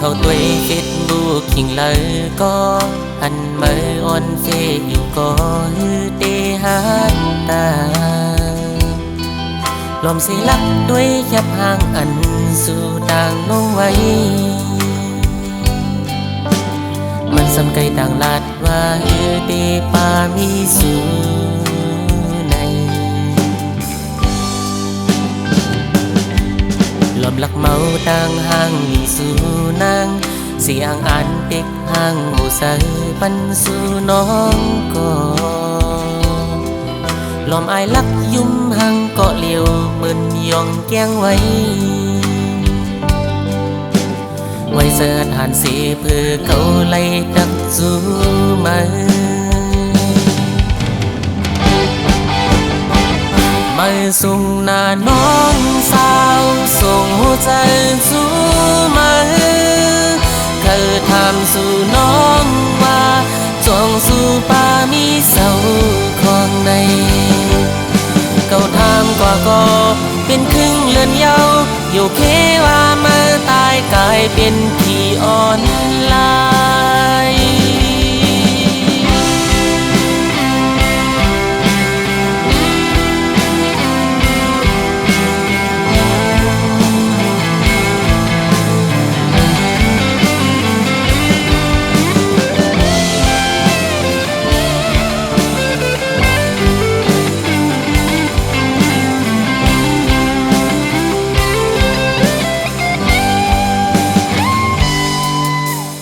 เขาตัวเฟซบุ๊กขิงเลยก็หันมาออนเฟซอยู่ก็ฮือเตหาตาลมสิลักด้วยแคบห่างอันสู่ต่างลงไว้มันสำไกลต่างลาดว่าฮือเตปามีสู่ในลมลักเมาต่างห่างมีสู่นางเสียงอ่านเด็กห่างหมู่ใส่ปันสู่น้องก็ลมอายลักยุ่มห่างเกาะเลียวเปิ้นยองแก้งไว้เสิร์ชหานสีเพื่อเขาไล่ดักจูมาส่งหน้าน้องสาวส่งหัวใจสู่มาเคยถามสู่น้องว่าจองสู่ป่ามีเสาของในเก่าถามก็เป็นครึ่งเลือนเยาอยู่เคว่ามาตายกลายเป็นผีอ่อนลาย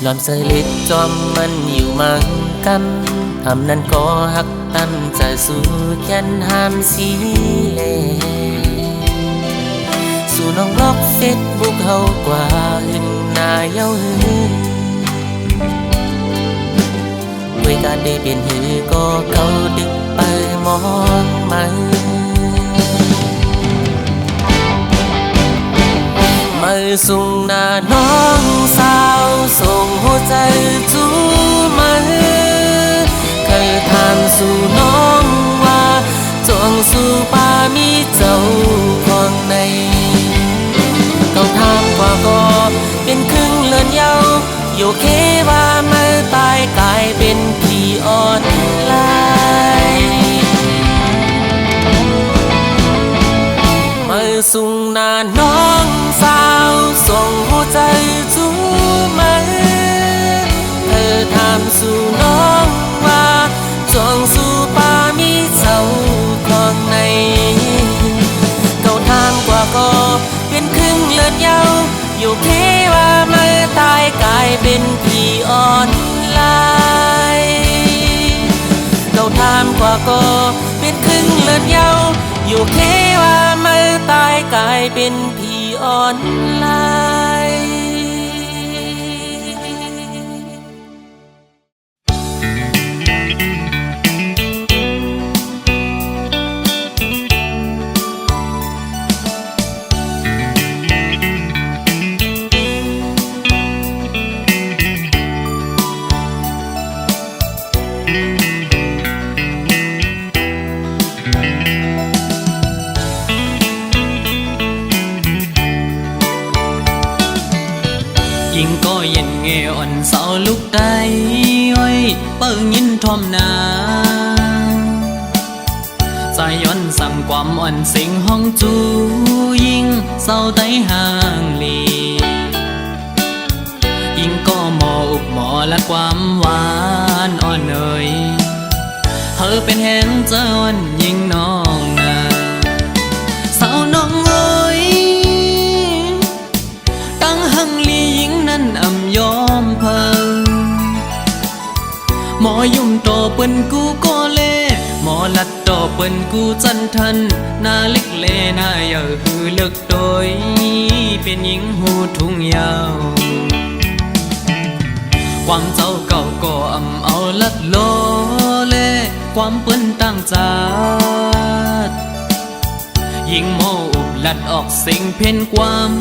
ลอมเสลิดจอมมันอยู่มังกำทำนั้นก็หักตั้มจะสู่ยันหามสีเลสู่น้องบล็อกเฟซบุ๊กเฮากว่าหึงหน้าเย้าหือด้วยการได้เป็นหือก็เขาดึกไปมองมาส่งหน้าน้องสาวส่งหัวใจจูมาเคยถามสู่น้องว่าจองสู่ป่ามีเจ้าของในเขาถามก็เป็นครึ่งเลือนเยาอยู่เคว่ามาตายกลายเป็นผีอ่อนลายส่งหน้าน้องสาวส่งหัวใจจูมาเธอถามสู่น้องว่าจองสู่ป่ามีเจ้าของในเก่าทางก็เป็นครึ่งเลือนเยาอยู่เคว่ามาตายกลายเป็นผีอ่อนลายเก่าทางก็เป็นครึ่งเลือนเยาอยู่เคว่ามาตายกลายเป็นผีอ่อนลายยิ่งก็เย็นเงอ่อนเสาลุกได้ไว้เปิ้งยินทอมนาสายย้อนสั่งความอ่อนสิงห้องจูยิ่งเศร้าไต้ห่างลียิ่งก็หมออุบหมอและความหวานอ่อนเอ่ยเธอเป็นแห่งเจ้าอ่อนยิ่งน้องนาสาวน้องเอ้ยตั้งหังลียิ่งนั้นอ่ำยอมเพิ่งหมอยุ่มโตเปิ้นกูก็เล่หมอลัดโตเปิ้นกูจันทันหน้าเล็กเล่หน้าเยอะหือเลิกโดยเป็นหญิงหูทุ่งยาวความเจ้าเก่าก็อ่ำเอาลัดโลเล่ความเปิ้นตั้งจัดยิ่งโมอุบลัดออกสิ่งเพ่นความ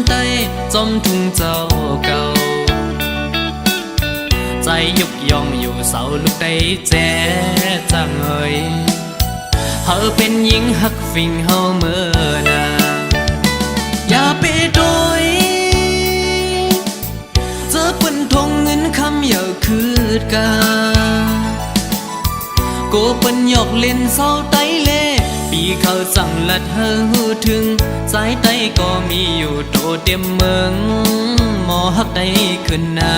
ใต้จมทุ่งเจ้าเก่าใจยุกยองอยู่เสาลุกได้แจ๊จังเอ่ยเธอเป็นหญิงหักฟิงเฮาเมื่อนาอย่าไปโดย เล่นเศร้าไตเล่ปีเขาสั่งลัดเฮอหูถึงสายไตก็มีอยู่โตเต็มเมืองหมอฮักได้ขึ้นหน้า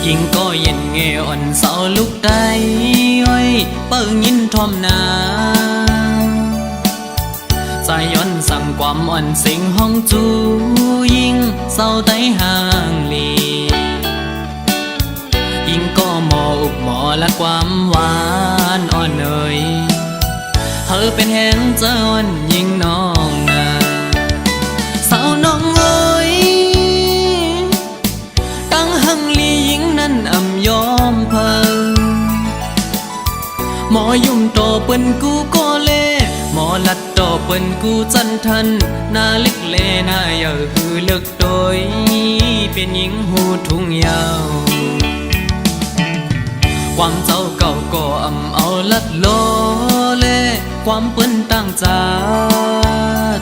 ยิงก็เย็นเงอ่อนเสาลูกได้อ้อยเปิ้งยินทอมนาใจย้อนสั่งความอ่อนสิงห้องจูยิงเศร้าไตห่างลียิงก็หมออุกหมอและความหวานอ่อนเอ่ยเธอเป็นแหงเจ้าอ่อนยิงน้องนาสาวน้องเอ้ยตั้งหังลียิงนั้นอ่ำยอมเพิ่งหมอยุ่มโตเปิ้นกูก็เล่หมอลัดโตเปิ้นกูจันทันหน้าเล็กเล่หน้าเยอะคือเลิกโดยเป็นหญิงหูทุ่งยาวความเจ้าเก่าก็อ่ำเอาลัดโลเล่ความเปิ้นตั้งจาด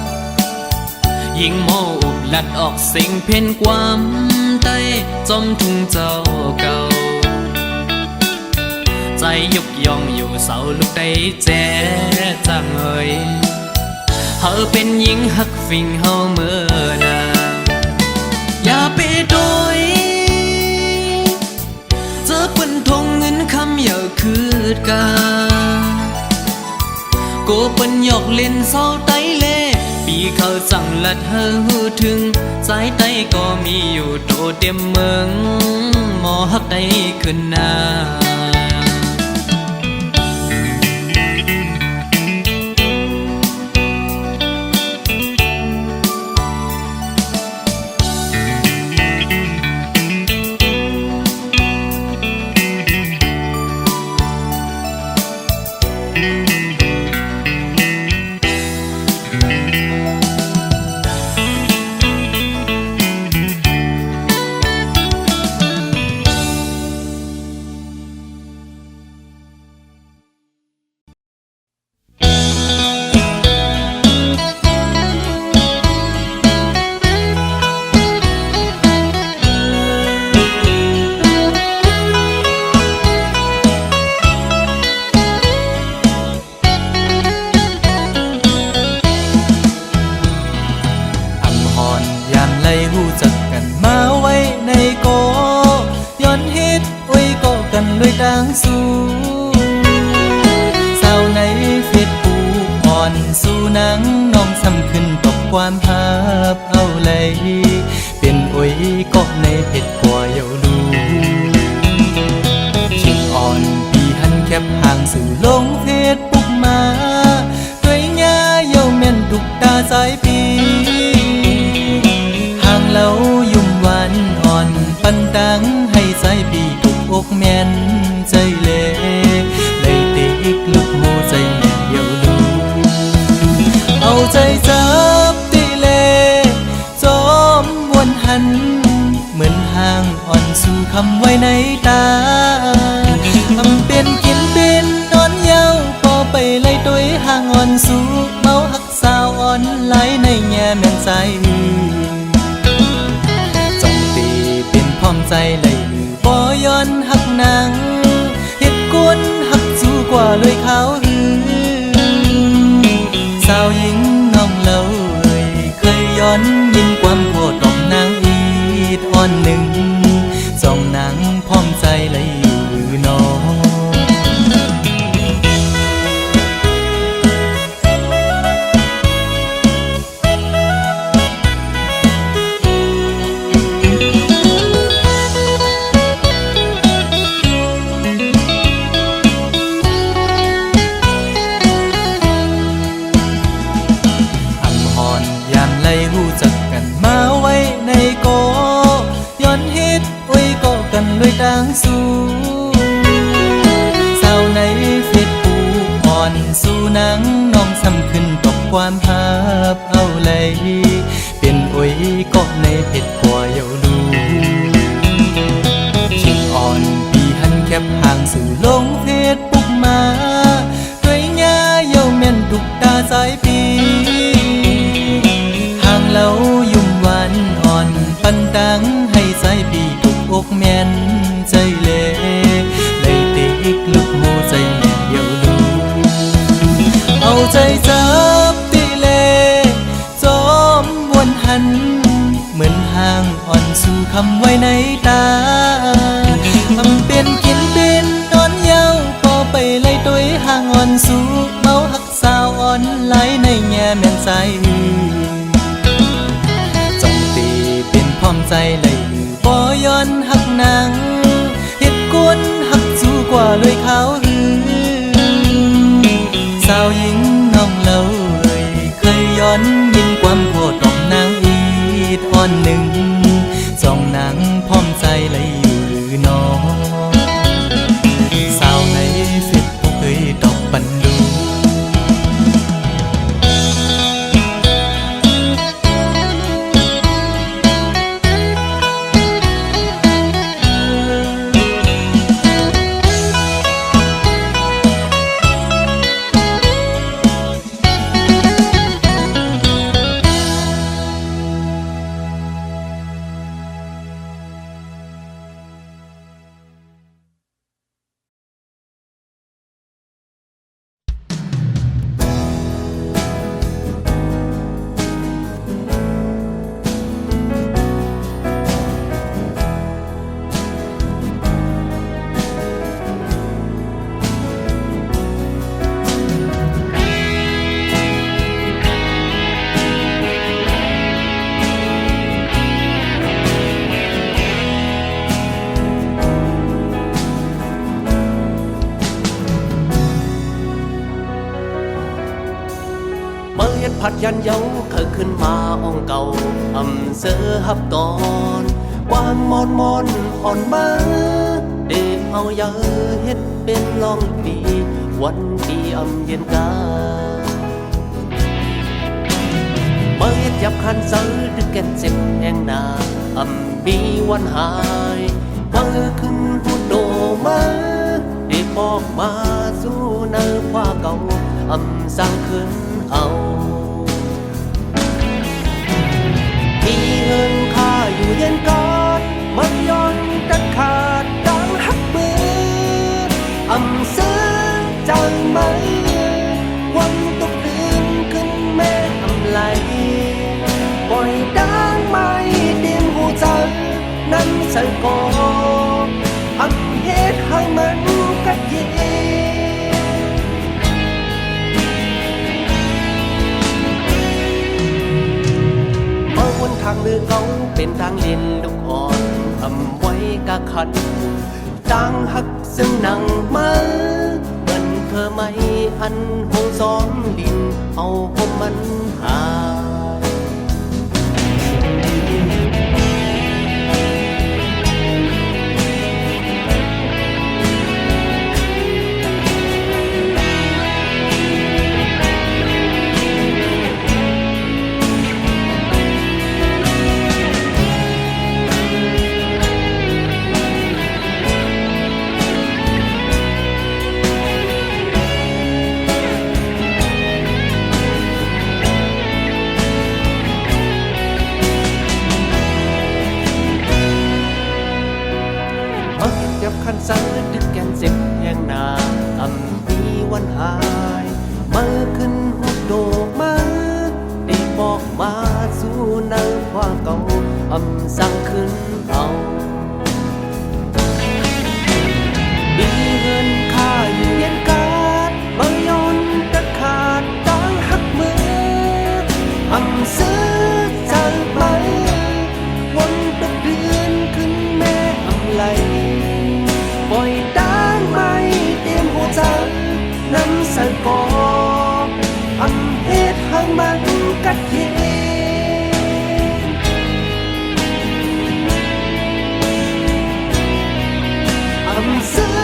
ยิงหมออุบลัดออกสิ่งเพ่นความใต้จอมทุ่งเจ้าเก่าใจยุกยองอยู่เสาลูกได้แจ๊จังเอ่ยเธอเป็นหญิงหักฟิงเฮาเมื่อนาอย่าไปโดยเจอเปิ้นทงเงินคำอย่าคืดกาโกเปิ้นหยอกเล่นเศร้าไตเล่ปีเขาสั่งลัดเฮอหูถึงสายไตก็มีอยู่โตเต็มเมืองหมอฮักได้ขึ้นหน้าดังสู้สาวในเฟซบุ๊กอ่อนสู้หนังน้องซ้ำขึ้นตกความภาพเอาเลยเป็นโอยก็ในเพจกว่าเยาลูชิงอ่อนปีหันแคบห่างสู่ลงเฟซบุ๊กมาด้วยหญ้าเยาแม่นตุกตาสายปีห่างเล่ายุ่มหวานอ่อนปันดังให้สายปีตุกอกแม่นใจเล่เลยติกลุกโหใจแม่เยาลูเอาใจจับตีเล่จอมวนหันเหมือนห่างอ่อนสู่คำไว้ในตาทำเป็นกินเป็นนอนเยาพอไปไล่ตัวห่างอ่อนสู่เมาหักสาวอ่อนไหลในแง่แม่นใจจงตีเป็นพร้อมใจเลยบ่ย้อนหักนางเฮ็ดกวนหักสู้กว่าเลยเขาสาวหญิงน้องเล่าเคยย้อนยินความโคตรนางอีดอ่อนหนึ่งสองนางพร้อมใจเลยอยู่น้องดังสู้สาวในเฟซบุ๊กอ่อนสู้หนังน้องซ้ำขึ้นตกความภาพเอาเลยเป็นโอยก็ในเพจกว่า สู่ลงเพจปุกมาด้วยหญ้าเย้าแม่นตุกตาสายปีห่างเล่ายุ่มหวานอ่อนปันตังให้สายปีตุกอกแม่นใจเล่เลยติกลุกหูใจแม่เย้าลูเอาใจจับตีเลจอมวนหันเหมือนห่างอ่อนสู่คำไว้ในตาทำเป็นกินเป็นนอนเย้าพอไปไล่ตัวห่างอ่อนสู่เมาหักสาวอ่อนไหลในแง่แม่นใจจงตีเป็นพร้อมใจเลยบ่ย้อนหักนางเฮ็ดกวนหักสู้กว่าเลยขาวหือสาวหญิงน้องเล่าเคยย้อนยินความโคตรของนางอีดอ่อนหนึ่งสองนางพร้อมใจเลยอยู่หรือน้องสาวในเฟซบุ๊กเคยตอบปันดูพัดยันเย้าเคยขึ้นมาอ่องเก่าอำเสอฮับตอนวางมอนอ่อนมาเดเอาเยอะเฮ็ดเป็นลองปีวันปีอำเย็นกาเมื่อจับคันเสือดึกแก่นเจ็บแห่งนาอำบีวันหายเมื่อขึ้นหูโดมาเดบอกมาสู้เนื้อผ้าเก่าอำสร้างขึ้นเอาเงินค่าอยู่เย็นกอดมันย้อนตัดขาดดังหักมืออำซื้อใจไหมวันตกตื่นขึ้นแม่อำไหลปล่อยดังไม่เตรียมหูใจนั้นใส่กออำเฮ็ดให้มันกัดเย็นทางเลือเก่าเป็นทางเล่นลูกอ่อนทำไว้กะขันต่างหักซึ่งนั่งมาเหมือนเธอไม่อันหงซ้อมดินเอาผมมันหาคันเสือดึกแก่นเจ็บแห่งนาอำมีวันหายเมื่อขึ้นหุบโดมาได้บอกมาสู้เนื้อผ้าเก่าอำสั่งขึ้นเอาดีเงินค่าอยู่เย็นกาดเมื่อยนตะขาดดังหักมืออำซื้อใจไหมวันตกเดือนขึ้นแม่อำไหลปล่อยดังไม่เตรียมหัวใจนั้นใส่กออำเฮ็ดให้มันกัดเย็นอำซื้อ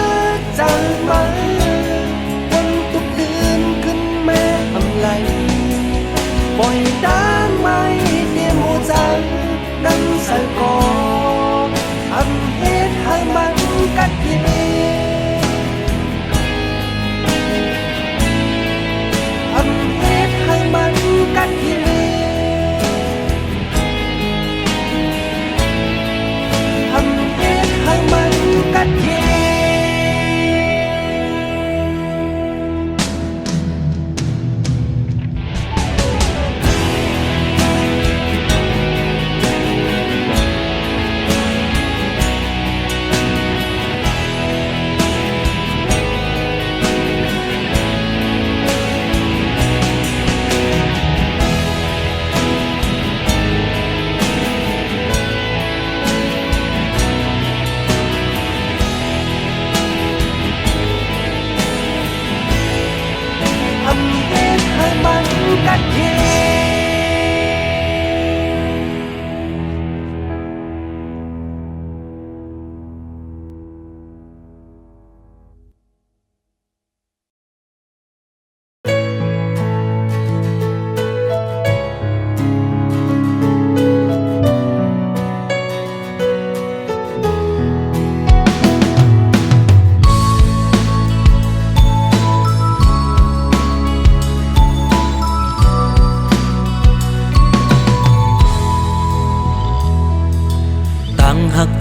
ใจไหมวันตุกเดือนขึ้นแม่อำไหลปล่อยดังไม่เตรียมหัวใจนั้นใส่กออำเฮ็ดให้มันกัดเย็น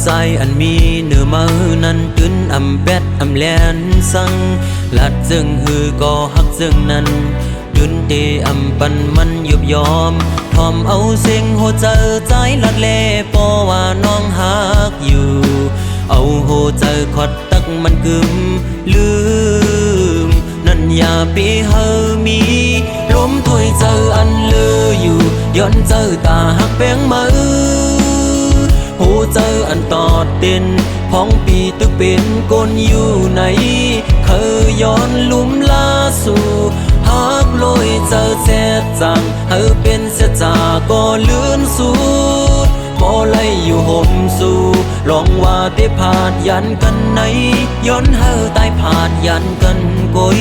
ใจอันมีเนื้อมือนั้นตื้นอำแบดอำแลนสังลัดจึงฮือก็หักจึงนั้นดืนเตอำปันมันยุบยอมทอมเอาเสียงหัวใจใจลัดเลปอว่าน้องหักอยู่เอาหัวใจขอดตักมันกึมลืมนั่นอย่าไปเฮอมีลมถวยเจออันลืออยู่ย้อนเจอตาหักแป้งมือหูเจออันตอดเด่นพ้องปีตึกเป็นกลอยู่ไหนเคยย้อนลุ่มลาสู่หักลอยเจอแซ่จังเฮอเป็นเสียจาก็เลื่อนสู่บ่ไล่อยู่ห่มสู่ลองว่าได้ผาดยันกันไหนย้อนเฮอตายผาดยันกันกุย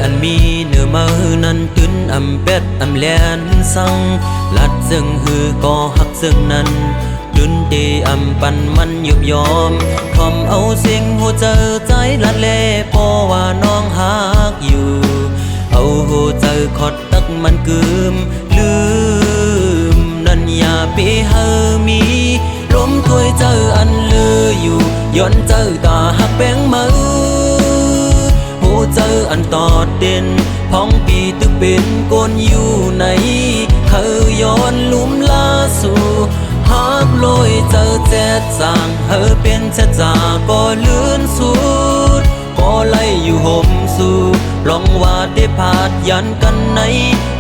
อันมีเนื้อมือนั้นตื้นอำเป็ดอำแลนสังลัดซึ่งฮือก็หักซึ่งนั้นดืนเตอำปันมันยุบยอมทอมเอาเสียงหัวใจใจลัดเล่พอว่าน้องหักอยู่เอาหัวใจขอดตักมันกึมลืมนั่นอย่าไปเฮอมีลมถวยเจออันลืออยู่ย้อนเจอตาหักแป้งมือเจออันตอดเด่นพ้องปีตึกเป็นกลอยู่ไหนเคยย้อนลุ่มลาสู่หักลอยเจอแจ๊ดจางเฮอเป็นแจ๊ดจาก็เลื่อนสุดก็ไล่อยู่ห่มสู่ลองว่าได้ผาดยันกันไหน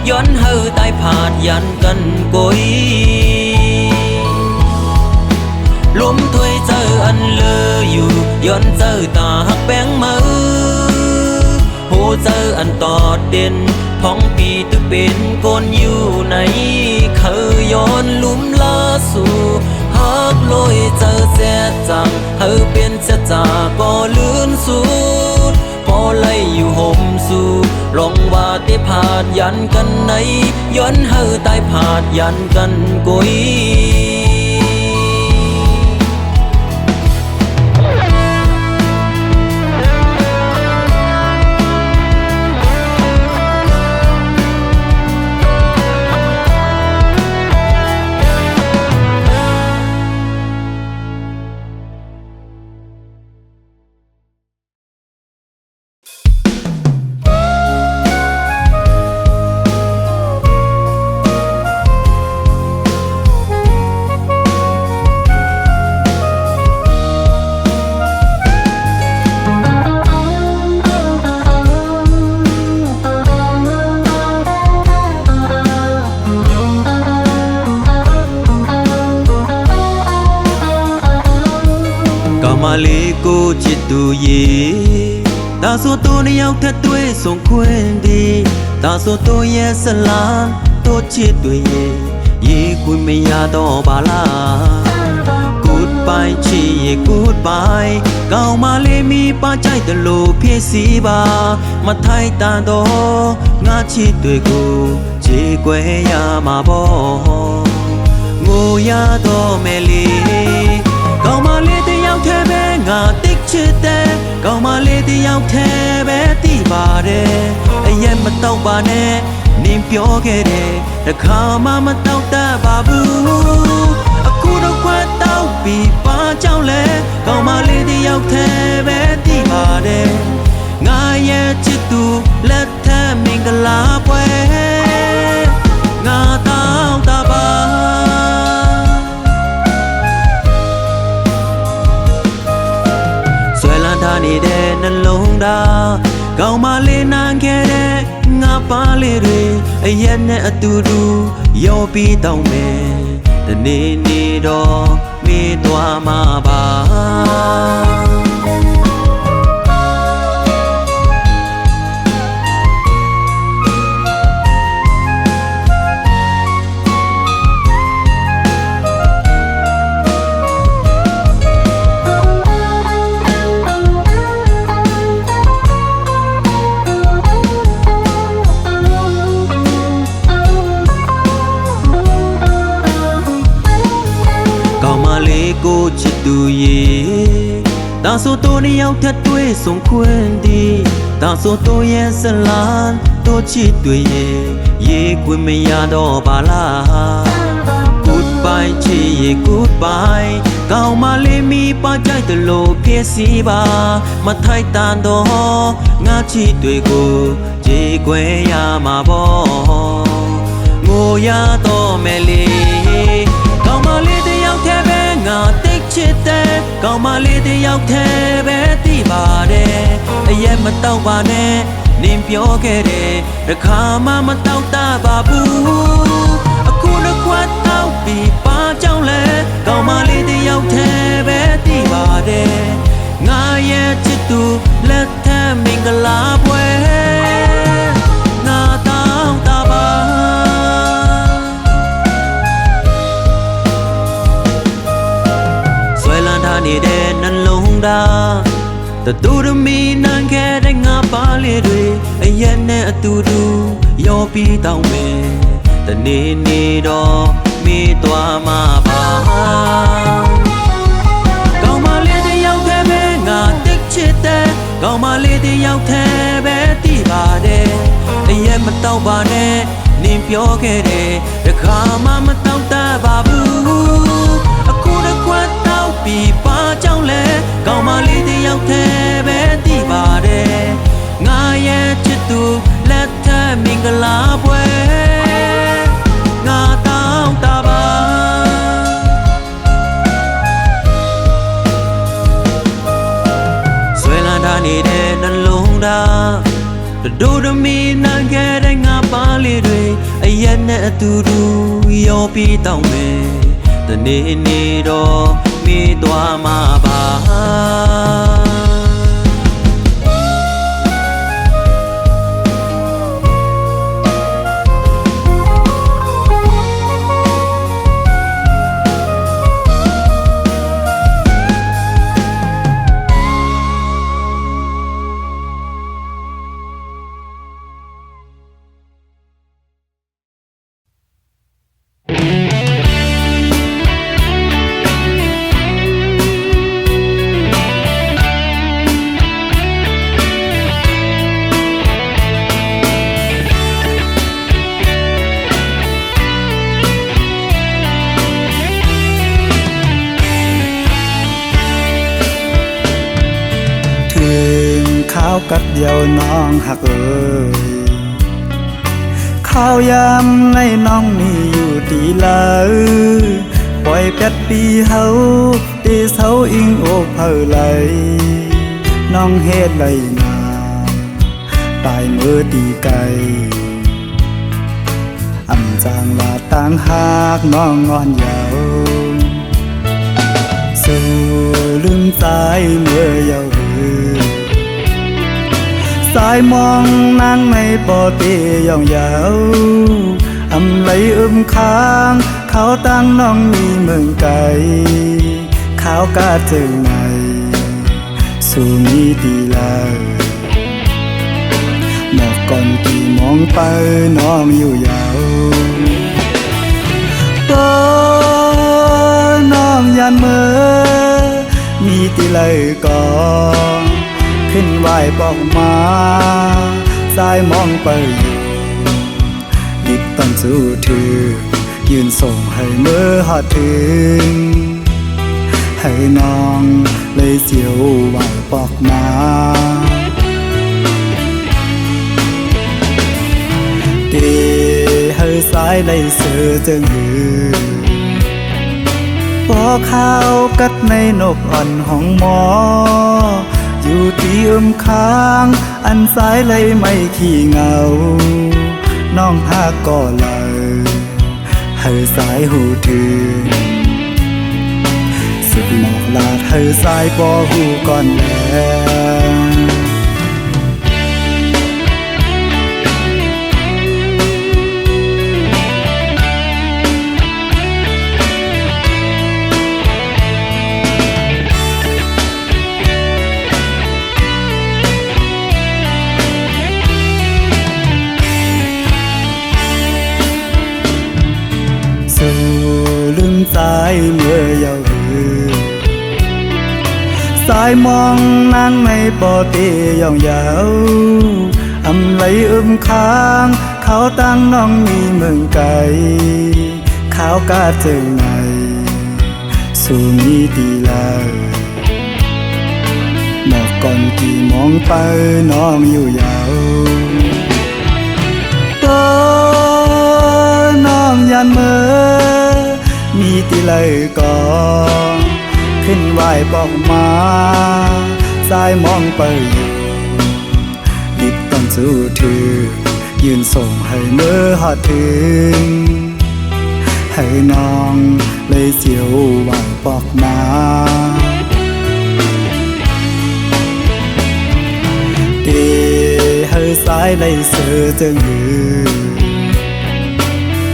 ย้อนเฮอตายผาดยันกันกุยลมถวยเจออันเลออยู่ย้อนเจอตาหักแป้งมือเจออันตอดเด่นพ้องปีตึกเป็นกลอยู่ไหนเคยย้อนลุ่มลาสู่หักลอยเจอแซ่จังเฮอเป็นแซ่จาก็เลื่อนสุดพอไล่อยู่ห่มสู่ลองว่าได้ผาดยันกันไหนย้อนเฮอตายผาดยันกันกุยมาเลกูจิตดูยีตาโซโตในเอาแค่ตัวส่งควรดีตาโซโตเยสลานตัวจิตดูยีคุณไม่ยาต่อบาลา Goodbye ชีเย่ Goodbye เก่ามาเลมีป้าใจตะโลเพียสีบามาไทยตาโดงาจิตด้วยกูเจกวยยามาบองูยาโดเมลีเก่ามาเลแต่ยังแค่แม่งาติกชิดแต่เก่ามาเลแต่ยังแค่แม่ตีบาเดไอ้ยันมาเต้าบาเน่นิ่มเปียวแค่เดแต่ข้ามาเต้าแต่บาบูกูเราควาเต้าปีป้าเจ้าเล่เก่ามาเลแต่ยังแค่แม่ตีบาเดงาเย่จิตตูและแท้มิงกลาเวงาเต้าตาบานี่เดนันลงดาเก่ามาเลนางแค่เดงาปาเลเรไอเย็นเนอตูดูโยปีตองเมแต่นี่ดอมีตัวมาบา တူရေတောင်ဆိုတိုးနှစ်ယောက်ထက်တွေ့ဆုံခွင့်ဒီတောင်ဆိုတိုးရဲ့ဇလန်တိုးချစ်တွေ့ရဲ့ရေခွင့်မရတော့ပါလား Goodbye ချစ်ရဲ့ Goodbye ကောင်းမလေးမီပါကြိုက်တယ်လို့ဖြစ်စီပါမထိုက်တန်တော့ငါချစ်တွေကိုကြေခွဲရမှာပေါ့ငိုရတော့မယ်လေကောင်းမလေးတယောက်တည်းပဲငါတိတ်ချစ်တယ်ကောင်းမလေးတယောက်တည်းပဲသိပါတယ်အရက်မတော့ပါနဲ့နင်ပြောခဲ့တယ်တစ်ခါမှမတော့တာပါဘူးအခုတစ်ခွက်တော့ပြီးပါကြောင်းလဲကောင်းမလေးတယောက်တည်းပဲသိပါတယ်ငါရဲ့ချစ်သူလက်ထက်မင်္ဂလာပွဲငါတောင်းတာပါဆွဲလန်းထားနေတဲ့နှလုံးသားတတူတမီနန်းခဲ့တဲ့ငါပါလေးတွေအရက်နဲ့အတူတူရောပြီးတောင်းမယ်တနေ့နေ့တော့မေးသွားမှာပါကောင်းမလေးတယောက်တည်းပဲငါတိတ်ချစ်တယ်ကောင်းမလေးတယောက်တည်းပဲသိပါတယ်အရက်မတော့ပါနဲ့နင်ပြောခဲ့တယ်တစ်ခါမှမတော့တတ်ပါဘူးအခုတစ်ခွက်တော့ပြီးပါကြောင်းလဲကောင်းမလေးတယောက်တည်းပဲသိပါတယ်ငါရဲ့ချစ်သူလက်ထက်မင်္ဂလာပွဲငါတောင်းတပါဆွဲလန်းထားနေတဲ့နှလုံးသားဒိုဒမီနန်းခဲ့တဲ့ငါပါလေးတွေအရက်နဲ့အတူတူရောပြီးတောင်းမယ်တနေ့နေ့တော့မေးသွားမှာပါข้าวกัดเดียวน้องหักเอ่ยข้าวยำในน้องมีอยู่ดีเลยปล่อยเป็ดปีเฮาตีเสาอิงโอเพอไหลน้องเฮ็ดไหลนาตายมือตีไก่อำจางลาต่างหากน้องงอนยาวสู่ลืมใจเมื่อยาวสายมองนางในปอเตียองยาวอำไหลค้างเขาตั้งน้องมีเมืองไกลเขากาเจอไหนสู่มีดีลาหมอกก่อนกี่มองไปน้องอยู่ยาวก็น้องยันเมื่อมีตีเลยก่อนขึ้นไหวบอกมาสายมองไปอยู่ดิบตอนสู้ถือยืนส่งให้เมื่อหอดถึงให้น้องเลยเสียวไหวบอกมาเดให้สายเลยเสือจึงหือพอข้าวกัดในนกอ่อนห้องหมออยู่ที่ค้างอันสายเลยไม่ขี้เหงาน้องหากก็เลยให้สายหูถือสึกหมอกลาดให้สายปอหูก่อนแล้ว สายเมื่อยาวหือ สายมองนางไม่ปอเตยองยาวอำไหลค้างเขาตั้งน้องมีเมืองไกลขาวกาเจิงในสู่มีตีลาหมอกก่อนกี่มองไปน้องอยู่ยาวน้องยันเมื่อมีตีเลยก่อนขึ้นไหวปอกมาสายมองไปอยู่ดิบต้องสู้ถือยืนส่งให้เมื่อหอดถึงให้น้องเลยเสียวไหวปอกมาเอให้สายเลยเสือจึงหือ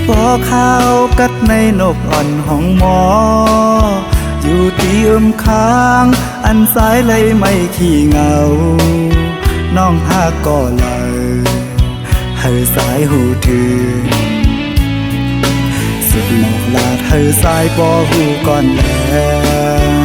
พอข้าวกัดในนกอ่อนห้องหมออยู่ที่ค้างอันสายเลยไม่ขี้เหงาน้องหากก็เลยให้สายหูถือสุดหมอกลาดให้สายปอหูก่อนแล้ว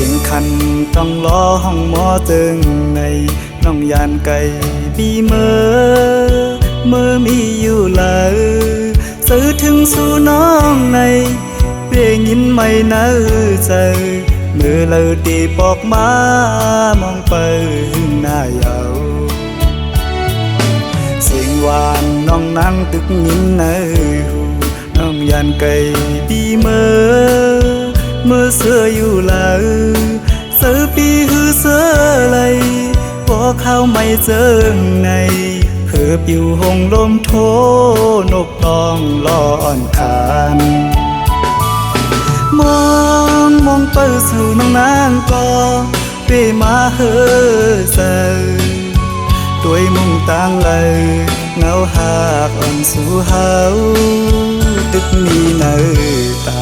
สิ่งคันต้องรอห้องหมอตึงในน้องยานไก่ปีเมื่อมีอยู่เลยซื้อถึงสู่น้องในเพียงยินไม่เนื้อใจเมื่อเราตีปอกมามองไปหน้าเยาสิ่งหวานน้องนั่งตึกยินในหูน้องยานไก่ปีเมื่อเสื้ออยู่เลยเสือปีหือเสือเลยพอเข้าไม่เจอในเพื่อปิวหงลมโทนกต้องรออ่อนคานมองเปิดสู่น้องนางก็เปมาเฮอเซตัวมุ่งต่างเลยเงาหากอ่อนสู่เฮาตึกมีเนื้อตา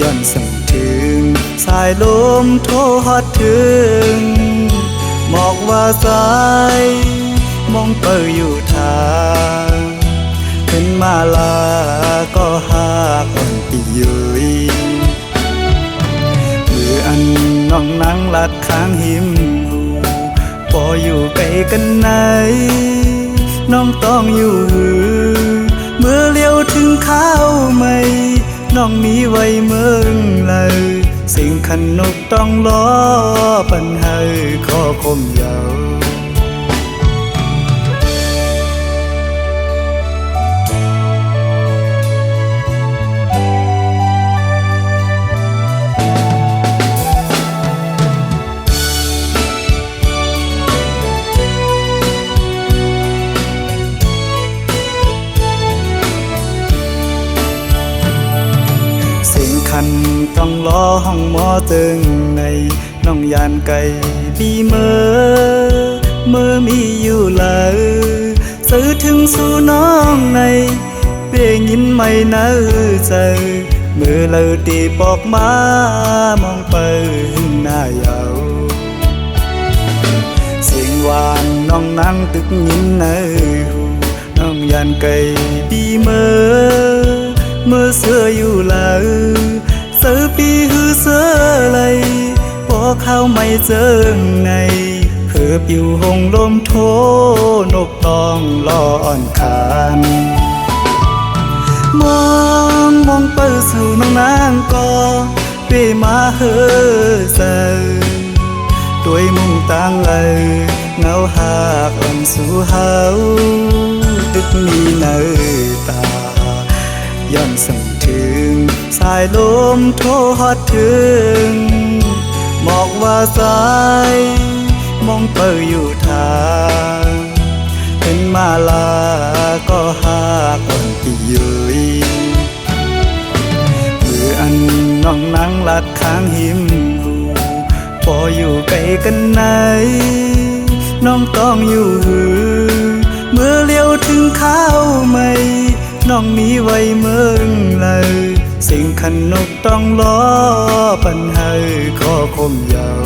ย้อนส่งถึงสายลมโทฮอดถึงบอกว่าสายมองเปิดอยู่ทางขึ้นมาลาก็หากอ่อนปียุยมืออันน้องนั่งลัดข้างหิมหูพออยู่ไกลกันไหนน้องต้องอยู่หือเมื่อเลี้ยวถึงข้าวไม่น้องมีไว้เมืองเลยสิ่งขันนกต้องล้อปัญหาขอคมยาวต้องรอห้องหมอตึงในน้องยานไก่ปีเมื่อมีอยู่เลยซื้อถึงสู่น้องในเพียงยินไม่เนื้อใจเมื่อเราตีปอกมามองไปหน้าเยาเสียงหวานน้องนั่งตึกยินในหูน้องยานไก่ปีเมื่อเสื้ออยู่เลยเสือปีหือเสือเลยพอเข้าไม่เจอในเพื่อปิวหงลมโทนกต้องรออ่อนคานมองเปิดสู่น้องนางก็เปมาเฮอเซตัวมุ่งต่างเลยเงาหากอ่อนสู่เฮาตึกมีเนื้อตาย้อนส่งถึงสายลมโทฮอดถึงบอกว่าสายมองเปิดอยู่ทางขึ้นมาลาก็หากอ่อนปียุยมืออันน้องนั่งลัดข้างหิมหูพออยู่ไกลกันไหนน้องต้องอยู่หือเมื่อเลี้ยวถึงข้าวไม่น้องมีไว้เมืองเลยสิ่งขันนกต้องล้อปัญหาขอคมยาว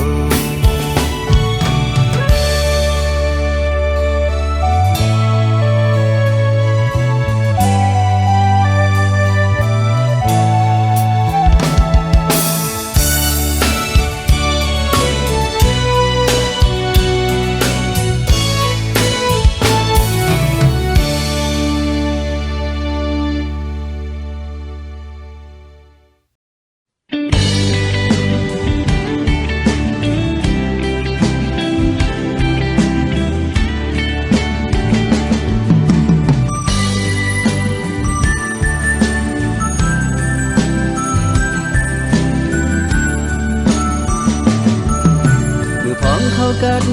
กัน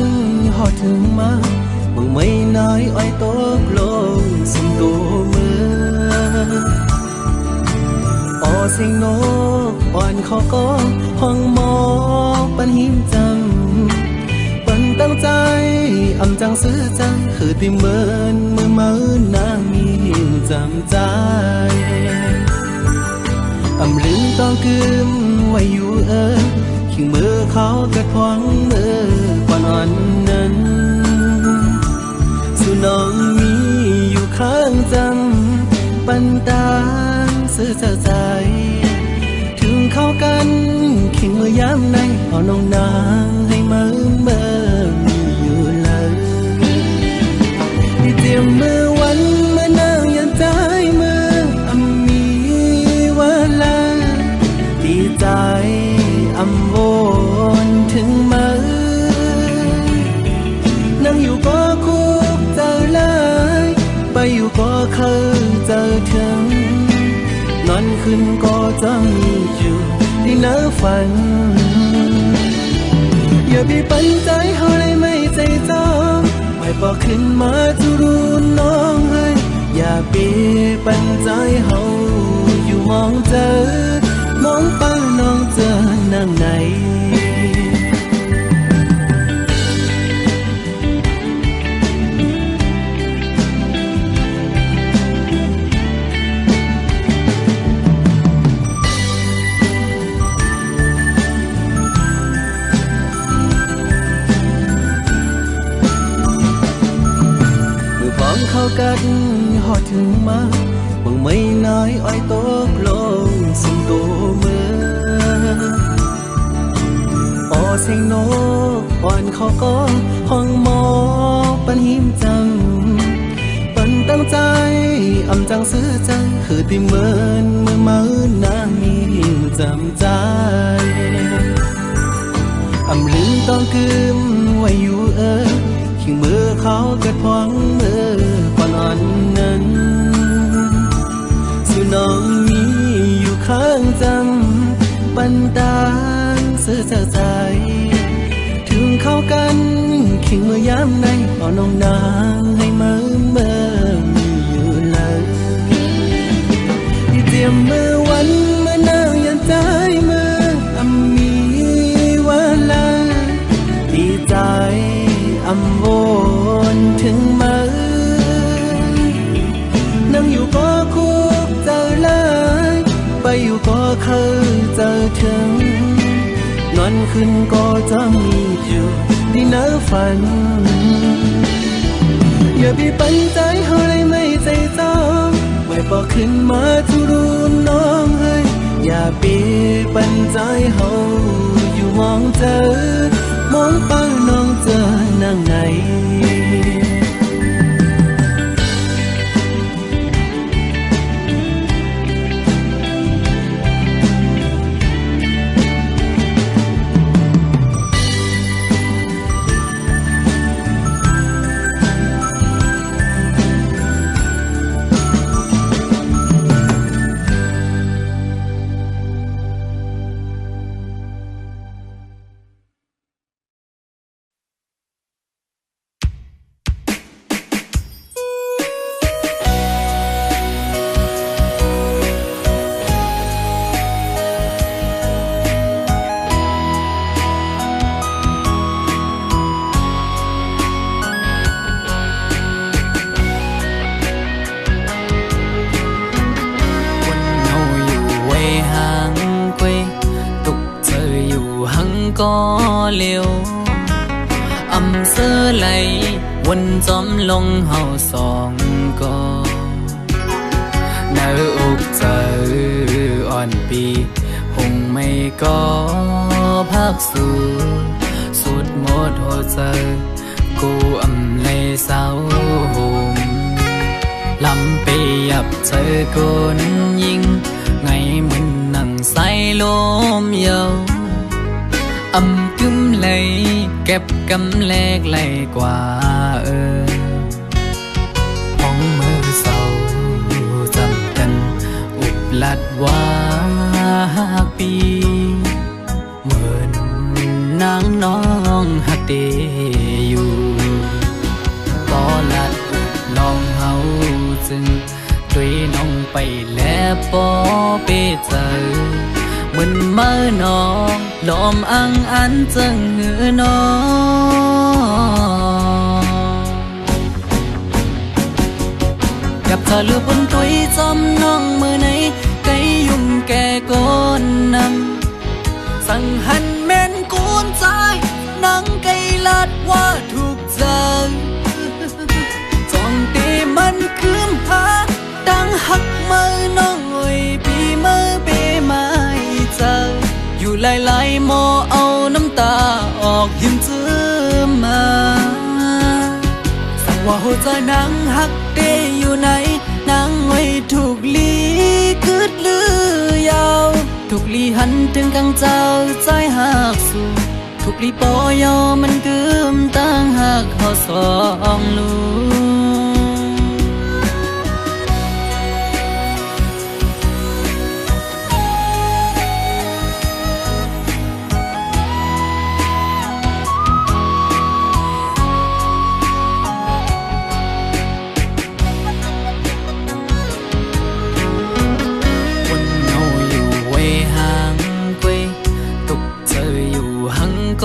หอดถึงมามึงไม่น้อยอ้อยตกลงสิ่งตัวมือออเสียงนกอ่อนขอก็ห้องหมอปันหิมจังปันตั้งใจอำจังซื้อจังคือติเมินมือมือนางมีหิมจำใจอำลืมต้องกึมไว้อยู่ขิงมือเขากระทวงมือก่อนอ่อนนั้นสู่น้องมีอยู่ข้างจำปันตามซื้อใจถึงเข้ากันขิงมือยามใน เอาน้องนางให้เมื่ออยู่เลยที่เตรียมมือวันเมื่อนางยันใจมือมีเวลาดีใจโวนถึงมือนั่งอยู่ก็คุกเจอเลยไปอยู่ก็เคยเจอถึงนอนขึ้นก็จะมีอยู่ที่เนื้อฝันอย่าไปปันใจเขาเลยไม่ใจจองไม่บอกขึ้นมาจะรู้น้องให้อย่าไปปันใจเขาอยู่มองเจอมองไปน้องเจอนั่งไหนเข้ากันหอดถึงมาบังไม่น้อยอ้อยตกลงสุ่มตัวมือปอเสียงนกอ่อนเขาก็ห้องหมอปันหิมจังปันตั้งใจจังซื้อจังคือที่เมินเมื่อมาน้ามีหิมจำใจลืมต้องกึมไว้อยู่ขิงมือเขาเกิดพวงมือก่อนอ่อนนั้นสู่น้องมีอยู่ข้างจำปันตางเสื้อใจถึงเข้ากันขิงมือยามในเอาน้องนางให้เมื่ออยู่เลยที่เตรียมมือวันเมื่อนางยันใจมือมีเวลาดีใจวนถึงมือนั่งอยู่ก็คุกเจอเลยไปอยู่ก็เคยเจอถึงนอนขึ้นก็จะมีอยู่ที่เนื้อฝันอย่าไปปันใจเขาเลยไม่ใจจองไม่บอกขึ้นมาทุรู้น้องให้อย่าไปปันใจเขาอยู่มองเจอมองไปน้องเจอนั่งไหนก็เลี้ยวเสื้อไหลวนจอมลงเฮาสองก็เนื้ออกเจออ่อนปีหงไม่ก็พักสู่สุดหมดหัวใจกูเลยเศร้าห่มลำไปยับเธอคนยิงไงมึนนั่งใส่ลมเยากึมเลยเก็บกำแลกไหลกว่าห้องมือเศร้าจำกันอุบลัดว่าปีเหมือนนางน้องหักเดอยู่ก็ลัดลองเฮาจึงด้วยน้องไปแล้วปอไปเจอมันเมื่อน้องลมอังอันจังเหือน้องกับเธอลือบนตุยจอมน้องเมื่อไหนไกยุ่งแก่ก้นนำสั่งหันแม่นกูนใจนังไกลัดว่าถูกใจจ้องตีมันคืมหาดังหักมือน้องเอ้ยปีมือปีไม้เจออยู่หลายๆ หมอเอาน้ำตาออกยิ้มจื้อมาสั่งว่าหัวใจนางหักเดอยู่ไหนนางไว้ถูกลีกึดลือยาวถูกลีหันถึงกังเจ้าใจหักสู่ถูกลีปอยอมันกึมตั้งหักเขาสองลู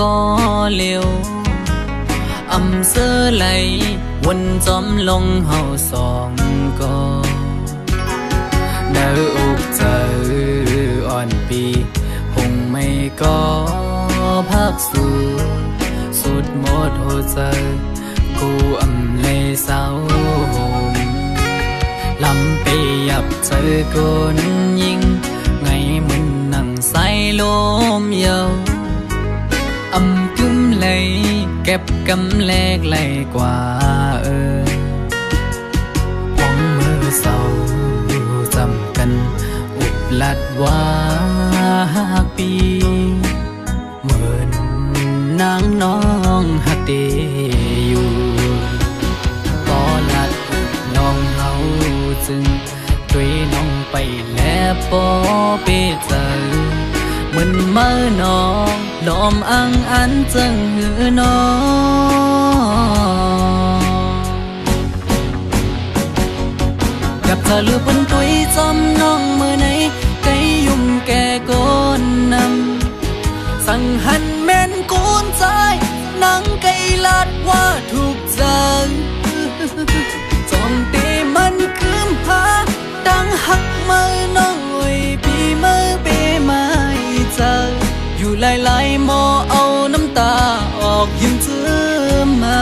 ก็เร็วอำเสอไหลวนจอมลงเฮาสองก็เนื้ออกเจออ่อนปีหงไม่ก็พักสู่สุดหมดหัวใจกูอำเลยเศร้าหมลำไปยับเจอคนยิงไงมึนนั่งใส่ลมเยาอำกึ้มเลยเก็บกำแลกไหลกว่าป้องมือเศร้าจำกันอุบลัดว่าปีเหมือนนางน้องหักเดอยู่ก็ลัดลองเฮาจึงด้วยน้องไปแล้วปอเปเจอเหมือนเมื่อน้องลมอังอันจังหือน้องกับเธอลือเป็นตุยจำน้องมือไหนไกยุ่มแก่ก้นนำสั่งหันแม่นกูนใจนังไกลาดว่าถูกใจจองเตมันคืมหาดังหักมือน้องไว้ปีมือเปไม่เจออยู่หลายๆหมอเอาน้ำตาออกยิ้มจื้อมา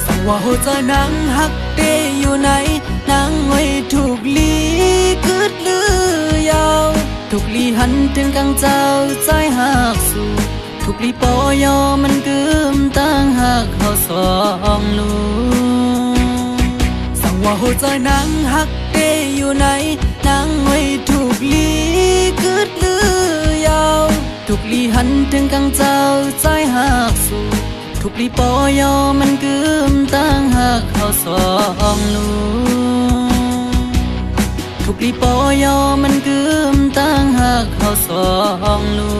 สั่งว่าหัวใจนางหักเดอยู่ไหนนางไว้ถูกลีกึดลือยาวถูกลีหันถึงกังเจ้าใจหักสู่ถูกลีปอยอมันกึมตั้งหักเขาสองลูสั่งว่าหัวใจนางหักเดอยู่ไหนนางไว้ถูกลีกึดลือยาวถูกลีหันถึงกังเจ้าใจหักสู่ถูกลีปอยอมันกึมตั้งหักเขาสองลูถูกลีปอยอมันกึมตั้งหักเขาสองลู